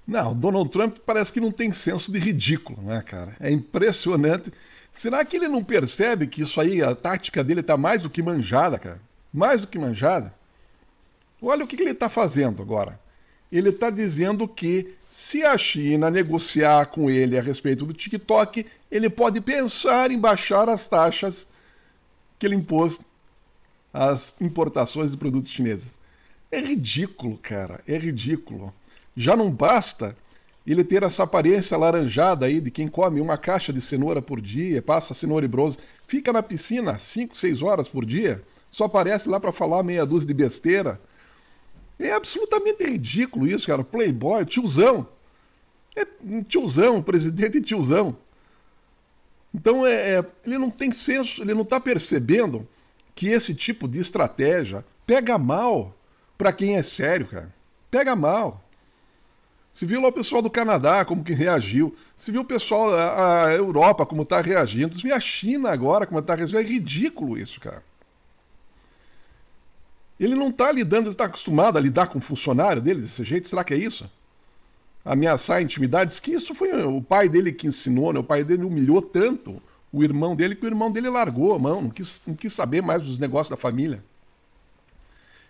Não, o Donald Trump parece que não tem senso de ridículo, né, cara? É impressionante. Será que ele não percebe que isso aí, a tática dele tá mais do que manjada, cara? Mais do que manjada. Olha o que ele está fazendo agora. Ele está dizendo que se a China negociar com ele a respeito do TikTok, ele pode pensar em baixar as taxas que ele impôs às importações de produtos chineses. É ridículo, cara. É ridículo. Já não basta ele ter essa aparência alaranjada aí de quem come uma caixa de cenoura por dia, passa cenoura e bronze, fica na piscina 5, 6 horas por dia, só aparece lá para falar meia dúzia de besteira. É absolutamente ridículo isso, cara. Playboy, tiozão. É um tiozão, presidente tiozão. Então ele não tem senso, ele não está percebendo que esse tipo de estratégia pega mal para quem é sério, cara. Pega mal. Se viu lá o pessoal do Canadá como que reagiu. Se viu o pessoal, a Europa como está reagindo. Se viu a China agora como está reagindo. É ridículo isso, cara. Ele não está lidando, ele está acostumado a lidar com o funcionário dele desse jeito. Será que é isso? Ameaçar intimidades? Que isso foi o pai dele que ensinou, né? O pai dele humilhou tanto o irmão dele que o irmão dele largou a mão, não quis saber mais dos negócios da família.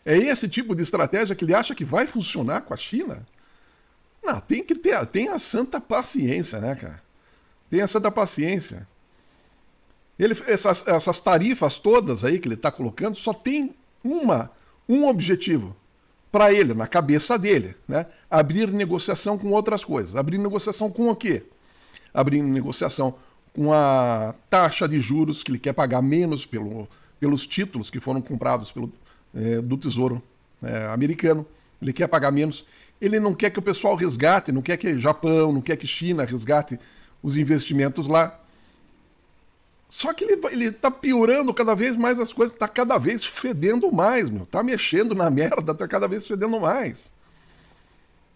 É esse tipo de estratégia que ele acha que vai funcionar com a China? Não, tem a santa paciência, né, cara? Tem a santa paciência. Essas tarifas todas aí que ele está colocando só tem um objetivo para ele, na cabeça dele, né? Abrir negociação com outras coisas. Abrir negociação com o quê? Abrir negociação com a taxa de juros que ele quer pagar menos pelos títulos que foram comprados do Tesouro americano. Ele quer pagar menos. Ele não quer que o pessoal resgate, não quer que Japão, não quer que China resgate os investimentos lá. Só que ele tá piorando cada vez mais as coisas, tá cada vez fedendo mais, meu. Tá mexendo na merda, tá cada vez fedendo mais.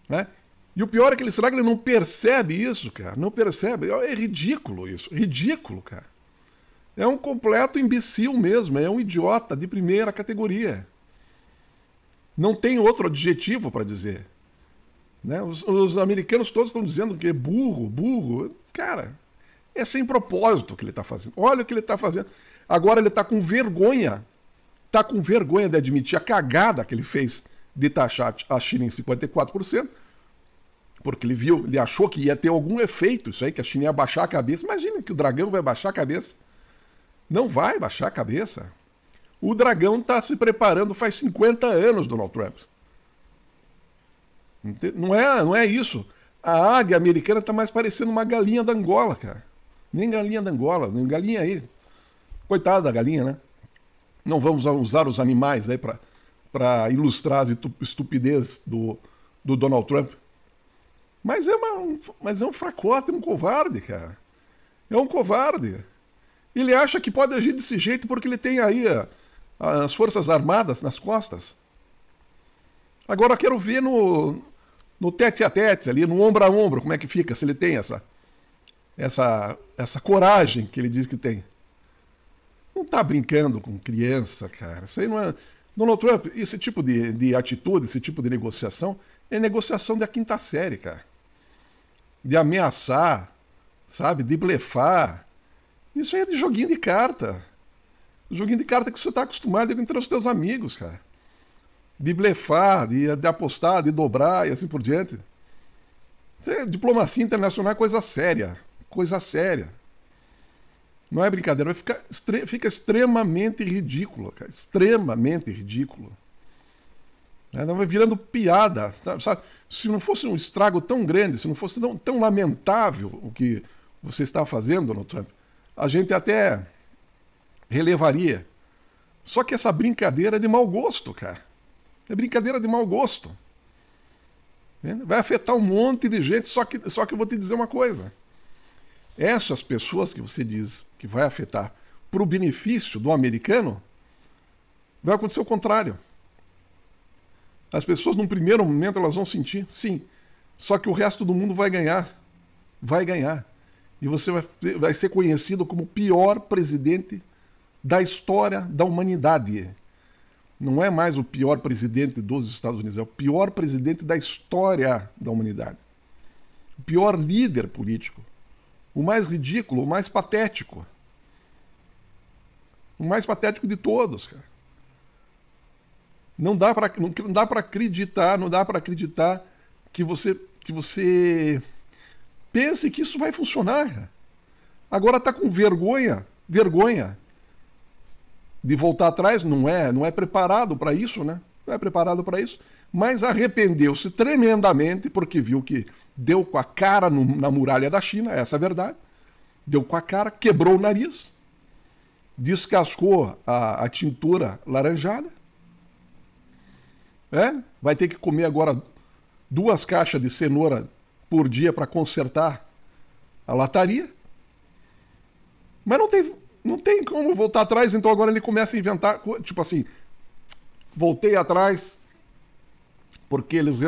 Né? E o pior é que será que ele não percebe isso, cara? Não percebe. É ridículo isso. Ridículo, cara. É um completo imbecil mesmo. É um idiota de primeira categoria. Não tem outro adjetivo para dizer. Né? Os americanos todos estão dizendo que é burro, burro. Cara, é sem propósito o que ele está fazendo. Olha o que ele está fazendo. Agora ele está com vergonha. Está com vergonha de admitir a cagada que ele fez de taxar a China em 54%, porque ele achou que ia ter algum efeito isso aí, que a China ia baixar a cabeça. Imagina que o dragão vai baixar a cabeça. Não vai baixar a cabeça. O dragão está se preparando faz 50 anos, Donald Trump. Não é isso. A águia americana está mais parecendo uma galinha da Angola, cara. Nem galinha da Angola, nem galinha aí. Coitada da galinha, né? Não vamos usar os animais aí para ilustrar a estupidez do Donald Trump. Mas é um fracote, um covarde, cara. É um covarde. Ele acha que pode agir desse jeito porque ele tem aí as Forças Armadas nas costas. Agora eu quero ver no tete a tete, ali, no ombro a ombro, como é que fica, se ele tem essa coragem que ele diz que tem. Não tá brincando com criança, cara. Isso aí não é... Donald Trump, esse tipo de atitude, esse tipo de negociação, é negociação da quinta série, cara. De ameaçar, sabe? De blefar. Isso aí é de joguinho de carta. Joguinho de carta que você tá acostumado entre os teus amigos, cara. De blefar, de apostar, de dobrar e assim por diante. Diplomacia internacional é coisa séria. Coisa séria. Não é brincadeira, fica extremamente ridículo, cara. Extremamente ridículo. Vai virando piada, sabe? Se não fosse um estrago tão grande, se não fosse tão lamentável o que você está fazendo, Donald Trump, a gente até relevaria. Só que essa brincadeira é de mau gosto, cara. É brincadeira de mau gosto. Vai afetar um monte de gente, só que eu vou te dizer uma coisa. Essas pessoas que você diz que vai afetar para o benefício do americano, vai acontecer o contrário. As pessoas, num primeiro momento, elas vão sentir, sim, só que o resto do mundo vai ganhar. Vai ganhar. E você vai ser conhecido como o pior presidente da história da humanidade. Não é mais o pior presidente dos Estados Unidos, é o pior presidente da história da humanidade. pior líder político, o mais ridículo, o mais patético. O mais patético de todos, cara. Não dá para acreditar, não dá para acreditar que você pense que isso vai funcionar, cara. Agora tá com vergonha de voltar atrás, não é preparado para isso, né? Não é preparado para isso, mas arrependeu-se tremendamente porque viu que deu com a cara na muralha da China, essa é a verdade. Deu com a cara, quebrou o nariz, descascou a tintura laranjada. Vai ter que comer agora 2 caixas de cenoura por dia para consertar a lataria. Mas não tem como voltar atrás, então agora ele começa a inventar, tipo assim, voltei atrás porque eles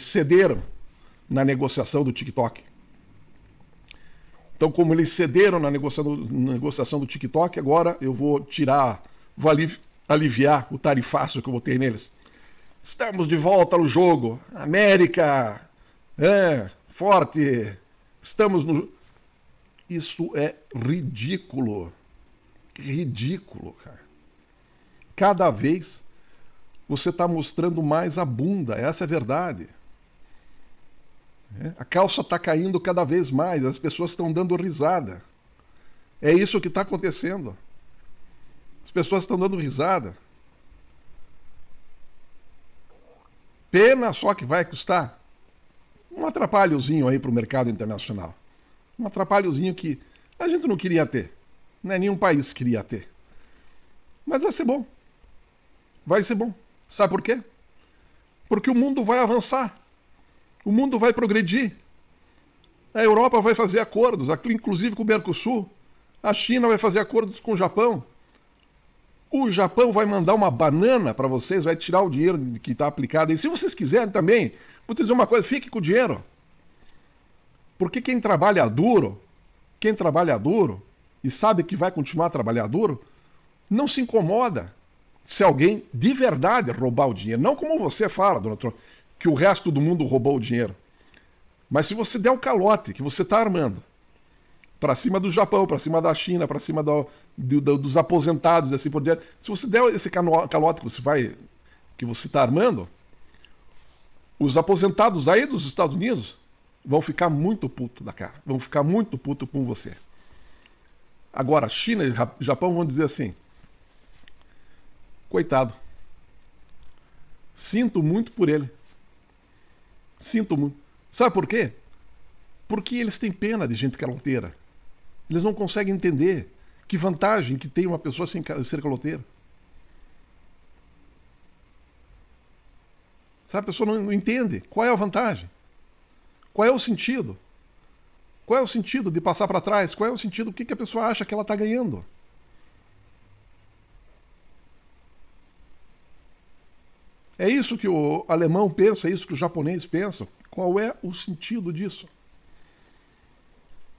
cederam na negociação do TikTok. Então, como eles cederam na negociação do TikTok, agora eu vou aliviar o tarifaço que eu botei neles. Estamos de volta no jogo. América, forte. Estamos no... Isso é ridículo. Ridículo, cara. Cada vez você está mostrando mais a bunda, essa é a verdade. A calça está caindo cada vez mais, as pessoas estão dando risada. É isso que está acontecendo. As pessoas estão dando risada. Pena só que vai custar um atrapalhozinho aí para o mercado internacional. Um atrapalhozinho que a gente não queria ter. Né? Nenhum país queria ter. Mas vai ser bom. Vai ser bom. Sabe por quê? Porque o mundo vai avançar. O mundo vai progredir. A Europa vai fazer acordos, inclusive com o Mercosul. A China vai fazer acordos com o Japão. O Japão vai mandar uma banana para vocês, vai tirar o dinheiro que está aplicado. E se vocês quiserem também, vou te dizer uma coisa, fique com o dinheiro. Porque quem trabalha duro e sabe que vai continuar a trabalhar duro, não se incomoda se alguém de verdade roubar o dinheiro. Não como você fala, Donald Trump, que o resto do mundo roubou o dinheiro. Mas se você der o calote que você está armando para cima do Japão, para cima da China, para cima dos aposentados e assim por diante, se você der esse calote que você está armando, os aposentados aí dos Estados Unidos vão ficar muito puto da cara, vão ficar muito puto com você. Agora, China e Japão vão dizer assim, coitado, sinto muito por ele. Sinto muito. Sabe por quê? Porque eles têm pena de gente caloteira. Eles não conseguem entender que vantagem que tem uma pessoa sem ser caloteira. Sabe, a pessoa não entende qual é a vantagem. Qual é o sentido? Qual é o sentido de passar para trás? Qual é o sentido? O que a pessoa acha que ela está ganhando? É isso que o alemão pensa, é isso que o japonês pensa. Qual é o sentido disso?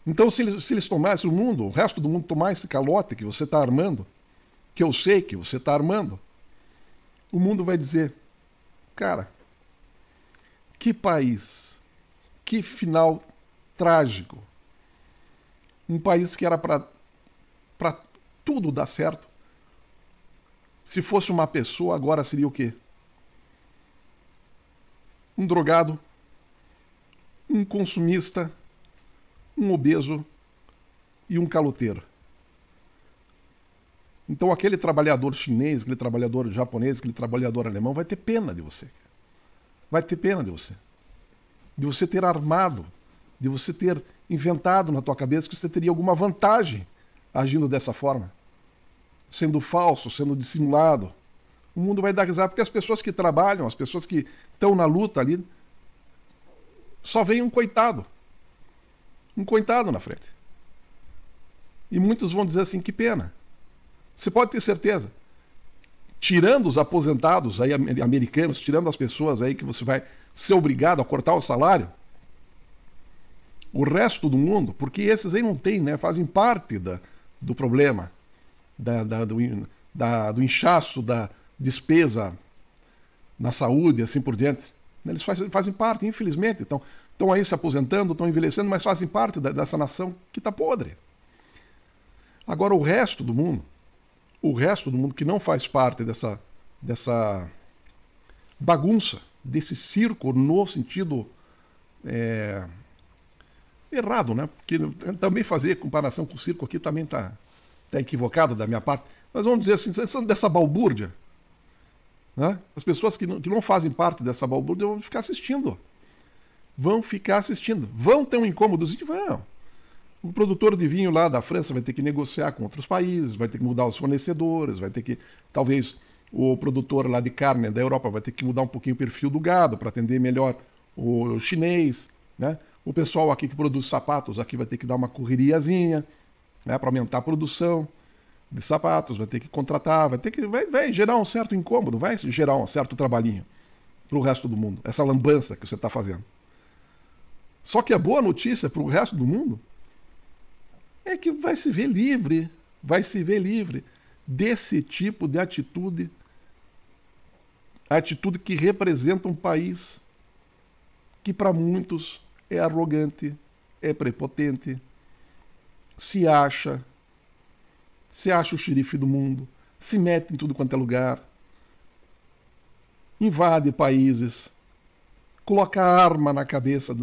Então, se eles tomassem o resto do mundo tomar esse calote que você está armando, que eu sei que você está armando, o mundo vai dizer, cara, que país, que final trágico. Um país que era para tudo dar certo. Se fosse uma pessoa, agora seria o quê? Um drogado, um consumista, um obeso e um caloteiro. Então aquele trabalhador chinês, aquele trabalhador japonês, aquele trabalhador alemão vai ter pena de você. Vai ter pena de você. De você ter armado, de você ter inventado na tua cabeça que você teria alguma vantagem agindo dessa forma. Sendo falso, sendo dissimulado. O mundo vai dar risada, porque as pessoas que trabalham, as pessoas que estão na luta ali, só vem um coitado. Um coitado na frente. E muitos vão dizer assim, que pena. Você pode ter certeza. Tirando os aposentados aí, americanos, tirando as pessoas aí que você vai ser obrigado a cortar o salário, o resto do mundo, porque esses aí não tem, né? Fazem parte do problema, do inchaço, da despesa na saúde, assim por diante. Eles fazem parte, infelizmente. Estão aí se aposentando, estão envelhecendo, mas fazem parte dessa nação que está podre. Agora, o resto do mundo que não faz parte dessa bagunça, desse circo no sentido errado, né? Porque também fazer comparação com o circo aqui também está equivocado da minha parte. Mas vamos dizer assim, dessa balbúrdia, né? As pessoas que não fazem parte dessa balbúrdia vão ficar assistindo. Vão ter um incômodo, vão. O produtor de vinho lá da França vai ter que negociar com outros países, vai ter que mudar os fornecedores, vai ter que, talvez, o produtor lá de carne da Europa vai ter que mudar um pouquinho o perfil do gado para atender melhor o chinês, né? O pessoal aqui que produz sapatos aqui vai ter que dar uma correriazinha, né, para aumentar a produção de sapatos, vai ter que contratar, vai gerar um certo incômodo, vai gerar um certo trabalhinho para o resto do mundo, essa lambança que você está fazendo. Só que a boa notícia para o resto do mundo é que vai se ver livre desse tipo de atitude que representa um país que para muitos é arrogante, é prepotente, se acha o xerife do mundo, se mete em tudo quanto é lugar, invade países, coloca arma na cabeça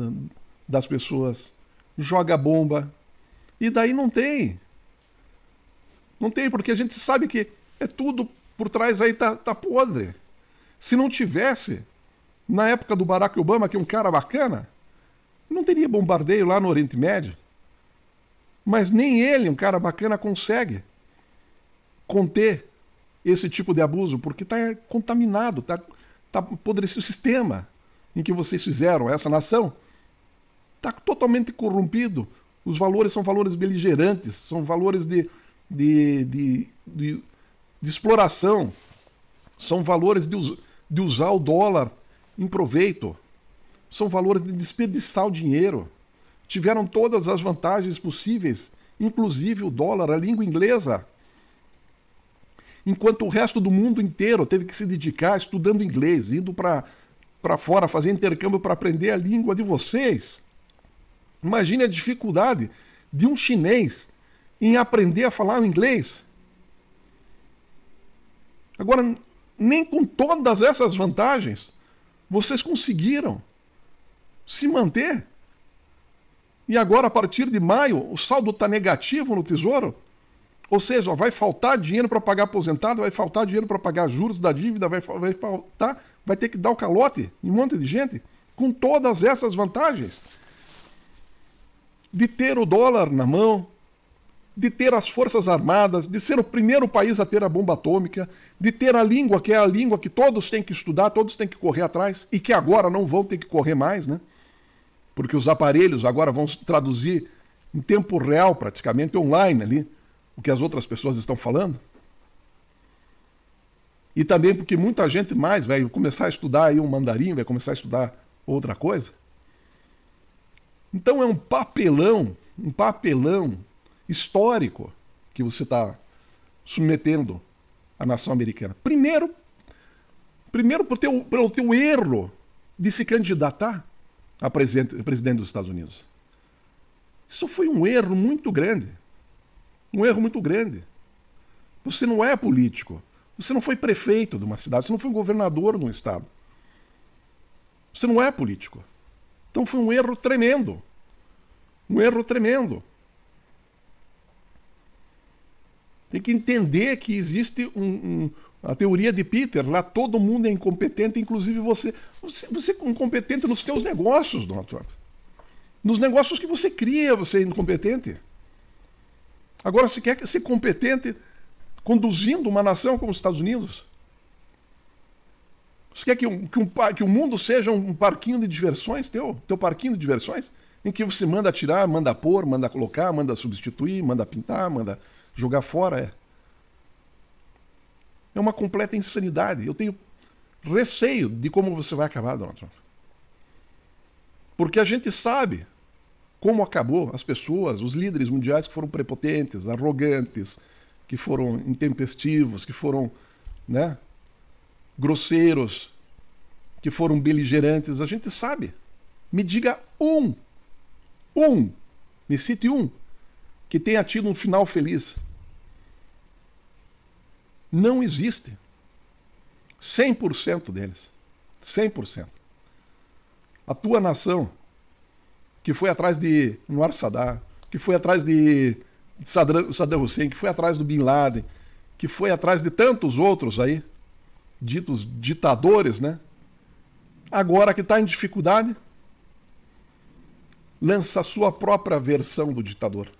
das pessoas, joga bomba, e daí não tem. Não tem, porque a gente sabe que é tudo por trás aí tá podre. Se não tivesse, na época do Barack Obama, que é um cara bacana, não teria bombardeio lá no Oriente Médio. Mas nem ele, um cara bacana, consegue conter esse tipo de abuso, porque está contaminado, está apodrecido o sistema em que vocês fizeram essa nação. Está totalmente corrompido. Os valores são valores beligerantes, são valores de exploração, são valores de usar o dólar em proveito, são valores de desperdiçar o dinheiro. Tiveram todas as vantagens possíveis, inclusive o dólar, a língua inglesa. Enquanto o resto do mundo inteiro teve que se dedicar estudando inglês, indo para fora fazer intercâmbio para aprender a língua de vocês. Imagine a dificuldade de um chinês em aprender a falar o inglês. Agora, nem com todas essas vantagens, vocês conseguiram se manter. E agora, a partir de maio, o saldo está negativo no Tesouro. Ou seja, vai faltar dinheiro para pagar aposentado, vai faltar dinheiro para pagar juros da dívida, vai ter que dar o calote em um monte de gente, com todas essas vantagens. De ter o dólar na mão, de ter as forças armadas, de ser o primeiro país a ter a bomba atômica, de ter a língua, que é a língua que todos têm que estudar, todos têm que correr atrás, e que agora não vão ter que correr mais, né? Porque os aparelhos agora vão traduzir em tempo real, praticamente online ali, o que as outras pessoas estão falando. E também porque muita gente mais vai começar a estudar aí um mandarim, vai começar a estudar outra coisa. Então é um papelão histórico que você está submetendo a nação americana. Primeiro pelo teu erro de se candidatar a presidente dos Estados Unidos. Isso foi um erro muito grande. Um erro muito grande. Você não é político. Você não foi prefeito de uma cidade. Você não foi governador de um estado. Você não é político. Então foi um erro tremendo. Um erro tremendo. Tem que entender que existe a teoria de Peter. Lá todo mundo é incompetente, inclusive você. Você é incompetente nos seus negócios, Donald Trump. Nos negócios que você cria, você é incompetente. Agora, você quer ser competente conduzindo uma nação como os Estados Unidos? Você quer que o mundo seja um parquinho de diversões, teu parquinho de diversões, em que você manda tirar, manda pôr, manda colocar, manda substituir, manda pintar, manda jogar fora? É uma completa insanidade. Eu tenho receio de como você vai acabar, Donald Trump. Porque a gente sabe como acabou as pessoas, os líderes mundiais que foram prepotentes, arrogantes, que foram intempestivos, que foram, né, grosseiros, que foram beligerantes, a gente sabe. Me diga me cite um, que tenha tido um final feliz. Não existe. 100% deles. 100%. A tua nação, que foi atrás de Anwar Sadat, que foi atrás de Saddam Hussein, que foi atrás do Bin Laden, que foi atrás de tantos outros aí, ditos ditadores, né? Agora que está em dificuldade, lança a sua própria versão do ditador.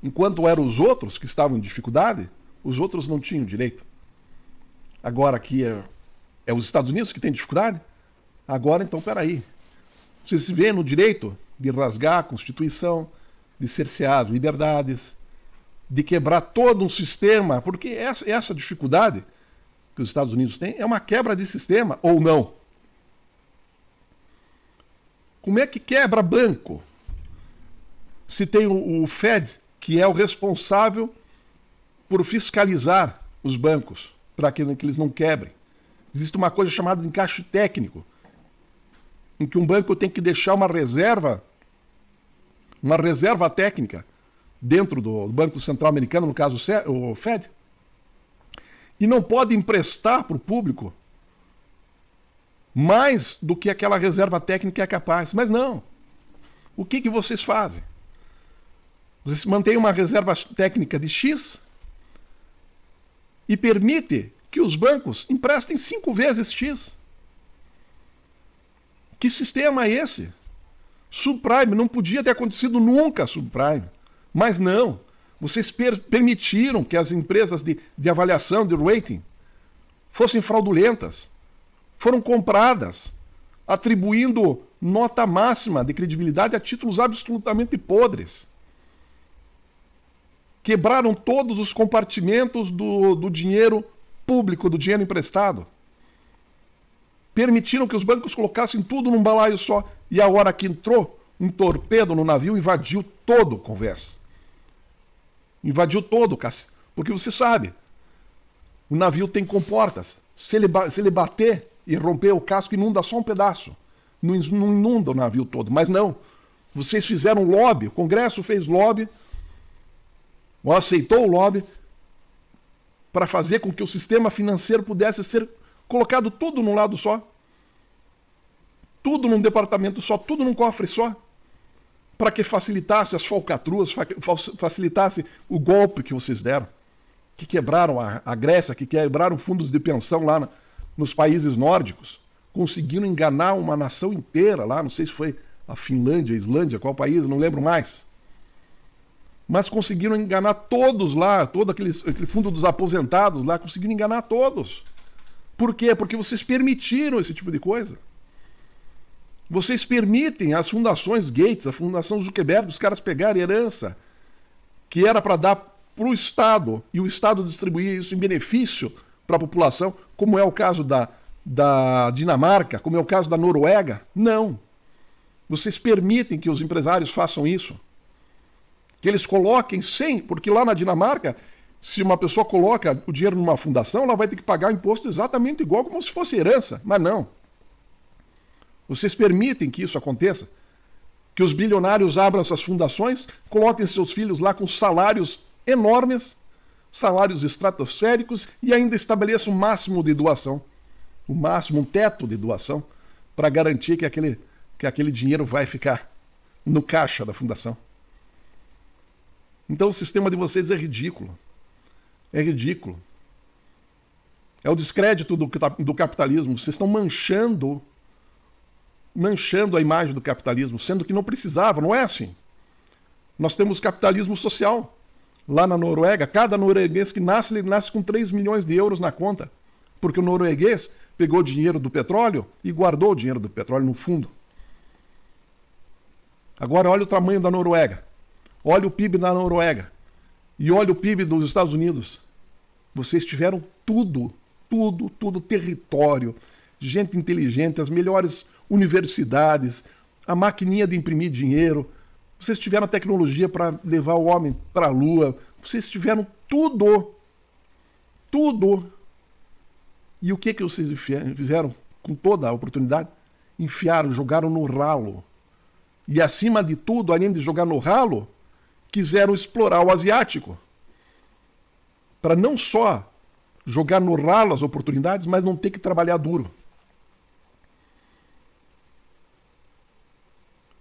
Enquanto eram os outros que estavam em dificuldade, os outros não tinham direito. Agora que é os Estados Unidos que têm dificuldade, agora então, peraí. Você se vê no direito de rasgar a Constituição, de cercear as liberdades, de quebrar todo um sistema, porque essa dificuldade que os Estados Unidos têm é uma quebra de sistema, ou não? Como é que quebra banco? Se tem o Fed, que é o responsável por fiscalizar os bancos, para que eles não quebrem. Existe uma coisa chamada de encaixe técnico, em que um banco tem que deixar uma reserva técnica dentro do Banco Central Americano, no caso o Fed, e não pode emprestar para o público mais do que aquela reserva técnica é capaz. Mas não. O que vocês fazem? Vocês mantêm uma reserva técnica de X e permite que os bancos emprestem 5 vezes X. Que sistema é esse? Subprime, não podia ter acontecido nunca subprime. Mas não, vocês permitiram que as empresas de avaliação, de rating, fossem fraudulentas. Foram compradas, atribuindo nota máxima de credibilidade a títulos absolutamente podres. Quebraram todos os compartimentos do dinheiro público, do dinheiro emprestado. Permitiram que os bancos colocassem tudo num balaio só. E a hora que entrou um torpedo no navio, invadiu todo o conversa. Invadiu todo, porque você sabe, o navio tem comportas. Se ele bater e romper o casco, inunda só um pedaço. Não inunda o navio todo. Mas não. Vocês fizeram lobby, o Congresso fez lobby, ou aceitou o lobby, para fazer com que o sistema financeiro pudesse ser colocado tudo num lado só. Tudo num departamento só, tudo num cofre só. Para que facilitasse as falcatruas, facilitasse o golpe que vocês deram. Que quebraram a Grécia, que quebraram fundos de pensão lá nos países nórdicos. Conseguiram enganar uma nação inteira lá, não sei se foi a Finlândia, a Islândia, qual país, não lembro mais. Mas conseguiram enganar todos lá, todo aquele fundo dos aposentados lá, conseguiram enganar todos. Por quê? Porque vocês permitiram esse tipo de coisa. Vocês permitem as fundações Gates, a Fundação Zuckerberg, os caras pegarem herança que era para dar para o Estado, e o Estado distribuir isso em benefício para a população, como é o caso da Dinamarca, como é o caso da Noruega. Não. Vocês permitem que os empresários façam isso. Que eles coloquem porque lá na Dinamarca, se uma pessoa coloca o dinheiro numa fundação, ela vai ter que pagar o imposto exatamente igual como se fosse herança. Mas não. Vocês permitem que isso aconteça? Que os bilionários abram essas fundações, coloquem seus filhos lá com salários enormes, salários estratosféricos, e ainda estabeleçam um máximo de doação. O máximo, um teto de doação, para garantir que aquele dinheiro vai ficar no caixa da fundação. Então o sistema de vocês é ridículo. É ridículo. É o descrédito do capitalismo. Vocês estão manchando a imagem do capitalismo, sendo que não precisava, não é assim. Nós temos capitalismo social. Lá na Noruega, cada norueguês que nasce, ele nasce com 3 milhões de euros na conta. Porque o norueguês pegou o dinheiro do petróleo e guardou o dinheiro do petróleo no fundo. Agora olha o tamanho da Noruega. Olha o PIB da Noruega. E olha o PIB dos Estados Unidos. Vocês tiveram tudo, território, gente inteligente, as melhores universidades, a maquininha de imprimir dinheiro. Vocês tiveram a tecnologia para levar o homem para a Lua. Vocês tiveram tudo. E o que vocês fizeram com toda a oportunidade? Enfiaram, jogaram no ralo. E acima de tudo, além de jogar no ralo, quiseram explorar o asiático. Para não só jogar no ralo as oportunidades, mas não ter que trabalhar duro.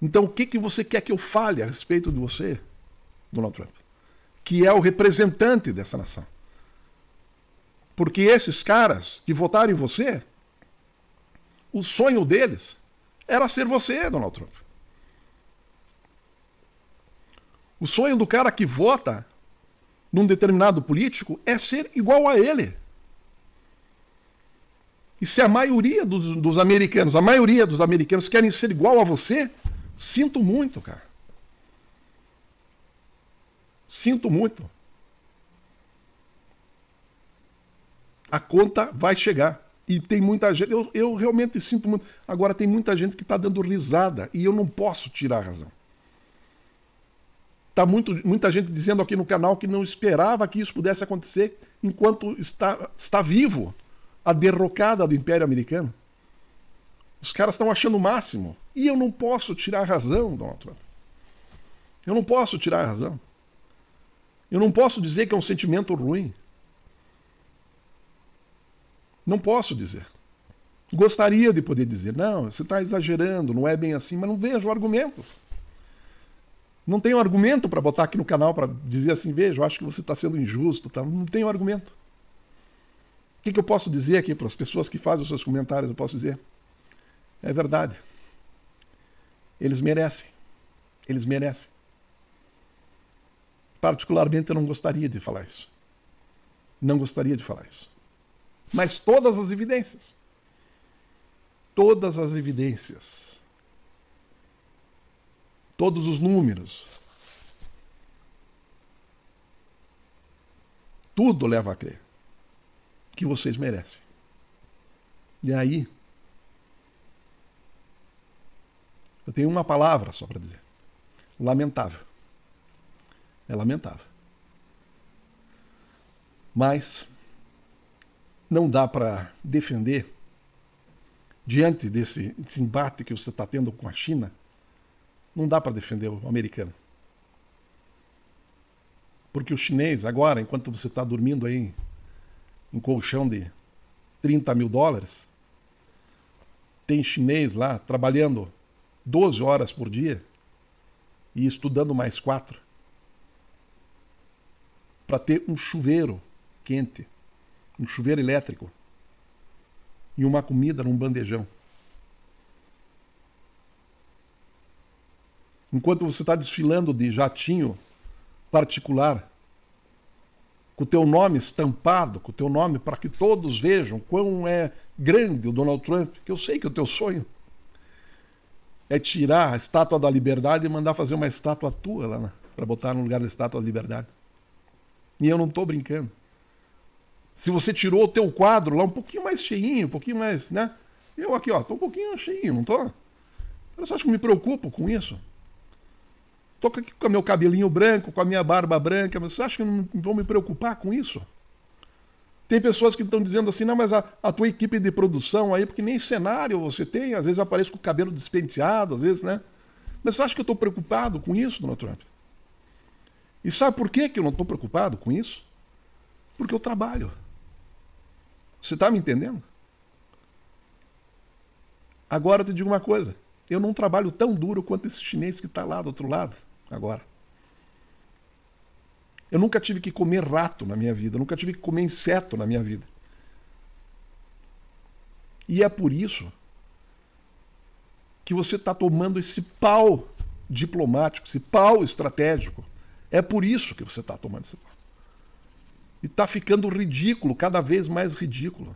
Então, o que você quer que eu fale a respeito de você, Donald Trump? Que é o representante dessa nação. Porque esses caras que votaram em você, o sonho deles era ser você, Donald Trump. O sonho do cara que vota num determinado político é ser igual a ele. E se a maioria dos americanos querem ser igual a você, sinto muito, cara. Sinto muito. A conta vai chegar. E tem muita gente, eu realmente sinto muito. Agora tem muita gente que está dando risada e eu não posso tirar a razão. Tá muita gente dizendo aqui no canal que não esperava que isso pudesse acontecer enquanto está vivo a derrocada do Império Americano. Os caras estão achando o máximo. E eu não posso tirar a razão, Donald Trump. Eu não posso tirar a razão. Eu não posso dizer que é um sentimento ruim. Não posso dizer. Gostaria de poder dizer, não, você está exagerando, não é bem assim, mas não vejo argumentos. Não tenho argumento para botar aqui no canal para dizer assim, veja, eu acho que você está sendo injusto, tá? Não tenho argumento. O que eu posso dizer aqui para as pessoas que fazem os seus comentários? Eu posso dizer, é verdade. Eles merecem. Eles merecem. Particularmente eu não gostaria de falar isso. Não gostaria de falar isso. Mas todas as evidências, todos os números, tudo leva a crer que vocês merecem. E aí, eu tenho uma palavra só para dizer. Lamentável. É lamentável. Mas não dá para defender, diante desse embate que você está tendo com a China, não dá para defender o americano. Porque o chinês, agora, enquanto você está dormindo aí em colchão de 30 mil dólares, tem chinês lá trabalhando 12 horas por dia e estudando mais 4 para ter um chuveiro quente, um chuveiro elétrico e uma comida num bandejão. Enquanto você está desfilando de jatinho particular, com o teu nome estampado, com o teu nome para que todos vejam quão é grande o Donald Trump, que eu sei que o teu sonho é tirar a Estátua da Liberdade e mandar fazer uma estátua tua lá, né, para botar no lugar da Estátua da Liberdade. E eu não estou brincando. Se você tirou o teu quadro lá um pouquinho mais cheinho, um pouquinho mais, né? Eu aqui, ó, tô um pouquinho cheinho, não tô? Você acha que eu me preocupo com isso? Tô aqui com o meu cabelinho branco, com a minha barba branca, mas você acha que eu não vou me preocupar com isso? Tem pessoas que estão dizendo assim, não, mas a tua equipe de produção aí, porque nem cenário você tem, às vezes eu apareço com o cabelo despenteado, às vezes, né? Mas você acha que eu estou preocupado com isso, Donald Trump? E sabe por que eu não estou preocupado com isso? Porque eu trabalho. Você está me entendendo? Agora eu te digo uma coisa. Eu não trabalho tão duro quanto esse chinês que está lá do outro lado, agora. Eu nunca tive que comer rato na minha vida. Eu nunca tive que comer inseto na minha vida. E é por isso que você está tomando esse pau diplomático, esse pau estratégico. É por isso que você está tomando esse pau. E está ficando ridículo, cada vez mais ridículo.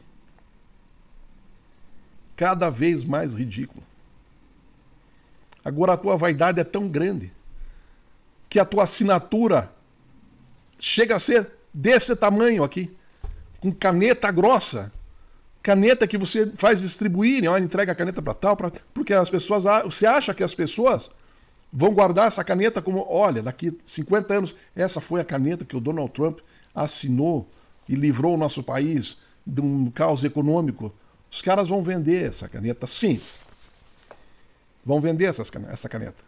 Cada vez mais ridículo. Agora a tua vaidade é tão grande que a tua assinatura chega a ser desse tamanho aqui, com caneta grossa. Caneta que você faz distribuírem, olha, entrega a caneta para tal, porque as pessoas, você acha que as pessoas vão guardar essa caneta como, olha, daqui 50 anos, essa foi a caneta que o Donald Trump assinou e livrou o nosso país de um caos econômico, os caras vão vender essa caneta, sim. Vão vender essa caneta.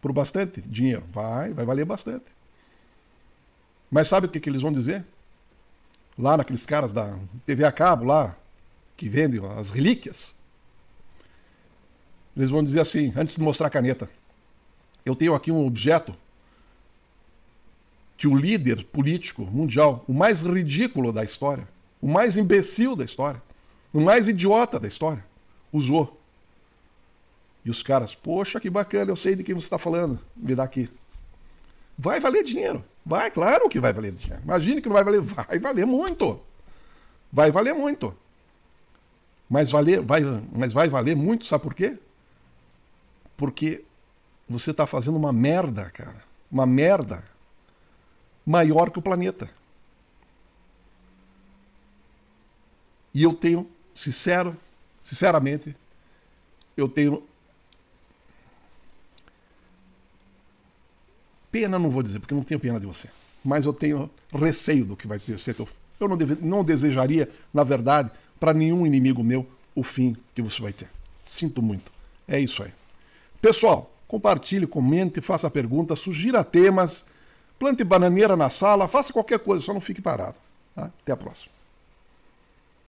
Por bastante dinheiro. Vai valer bastante. Mas sabe o que eles vão dizer? Lá naqueles caras da TV a cabo lá, que vendem as relíquias, eles vão dizer assim, antes de mostrar a caneta, eu tenho aqui um objeto que o líder político mundial, o mais ridículo da história, o mais imbecil da história, o mais idiota da história, usou. E os caras, poxa, que bacana, eu sei de quem você está falando, me dá aqui. Vai valer dinheiro. Vai, claro que vai valer dinheiro. Imagine que não vai valer. Vai valer muito. Vai valer muito. Mas vai valer muito, sabe por quê? Porque você está fazendo uma merda, cara. Uma merda maior que o planeta. E eu tenho, sinceramente, eu tenho pena, não vou dizer, porque eu não tenho pena de você. Mas eu tenho receio do que vai ser teu. Eu não desejaria, na verdade, para nenhum inimigo meu, o fim que você vai ter. Sinto muito. É isso aí. Pessoal, compartilhe, comente, faça perguntas, sugira temas, plante bananeira na sala, faça qualquer coisa, só não fique parado. Tá? Até a próxima.